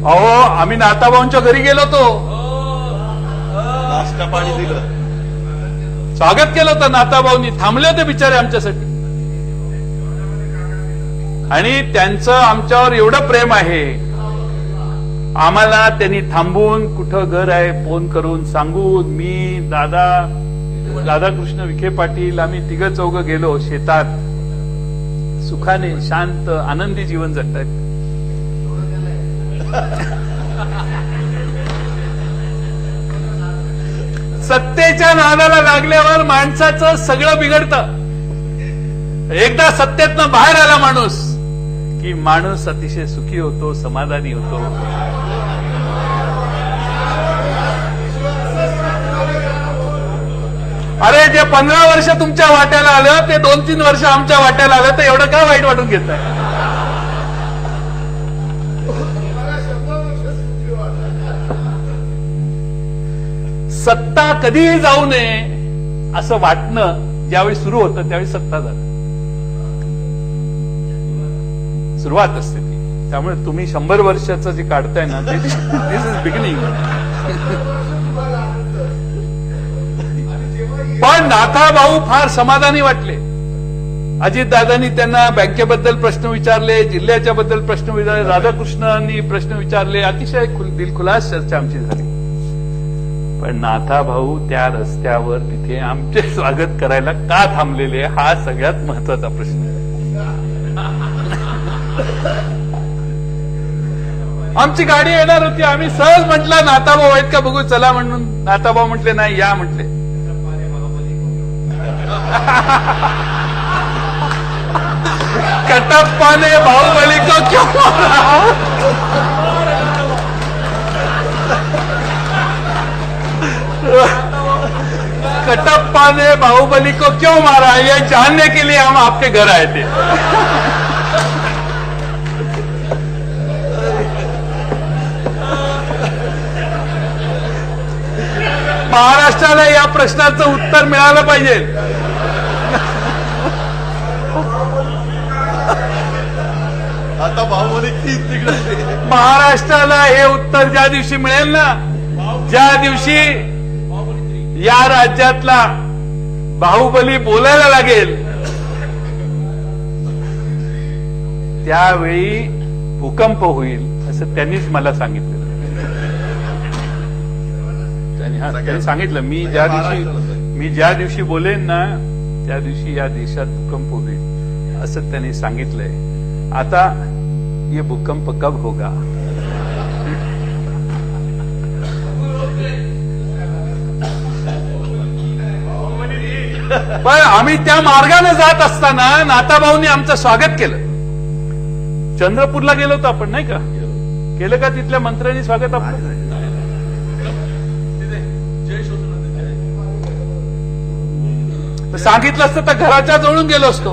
अहो आम्ही नाताभाऊंच्या घरी गेलो होतो, नाश्ता पाणी दिलं, स्वागत केलं होतं नाताभाऊंनी, थांबले होते बिचारे आमच्यासाठी. आणि त्यांचं आमच्यावर एवढं प्रेम आहे, आम्हाला त्यांनी थांबून कुठं घर आहे फोन करून सांगून, मी दादा राधाकृष्ण विखे पाटील आम्ही तिघं चौघं गेलो शेतात, सुखाने शांत आनंदी जीवन जगतायत. सत्तेच्या नादाला लागल्यावर माणसाचं सगळं बिघडतं. एकदा सत्तेतनं बाहेर आला माणूस की माणूस अतिशय सुखी होतो, समाधानी होतो. अरे जे 15 वर्ष तुमच्या वाट्याला आलं ते 2-3 वर्ष आमच्या वाट्याला आलं, तर एवढं काय वाईट वाटून घेताय? सत्ता कधीही जाऊ नये असं वाटणं ज्यावेळी सुरू होतं त्यावेळी सत्ता जाते, सुरुवात असते ती. त्यामुळे तुम्ही 100 वर्षाचं जे काढताय ना, दिस इज बिगिनिंग. पण नाथाभाऊ फार समाधानी वाटले. अजितदादांनी त्यांना बँकेबद्दल प्रश्न विचारले, जिल्ह्याच्या बद्दल प्रश्न विचारले, राधाकृष्णांनी प्रश्न विचारले, अतिशय दिलखुलास चर्चा आमची झाली. पण नाथाभाऊ त्या रस्त्यावर तिथे आमचे स्वागत करायला का थांबलेले, हा सगळ्यात महत्वाचा प्रश्न. आमची गाडी येणार होती, आम्ही सहज म्हटलं नाथाभाऊ आहेत का बघू चला म्हणून. नाथाभाऊ म्हटले नाही या म्हटले. कटप्पा ने बाहुबली को क्यों मारा, कटप्पा ने बाहुबली को क्यों मारा, ये जानने के लिए हम आपके घर आए थे. महाराष्ट्राला या प्रश्नाचं उत्तर मिळालं पाहिजे. आता बाहुबली तिकडे. महाराष्ट्राला हे उत्तर ज्या दिवशी मिळेल ना, ज्या दिवशी या राज्यातला बाहुबली बोलायला लागेल, त्यावेळी भूकंप होईल असं त्यांनीच मला सांगितलं. त्यांनी सांगितलं मी ज्या दिवशी बोलेन ना त्या दिवशी या देशात भूकंप होईल असं त्यांनी सांगितलंय. आता ये भूकंप कब होगा? पण आम्ही त्या मार्गाने जात असताना नाथाभाऊंनी आमचं स्वागत केलं. चंद्रपूरला गेलो होतो आपण, नाही का केलं का? तिथल्या मंत्र्यांनी स्वागत आपलं सांगितलं असतं तर घराच्या जवळून गेलो असतो.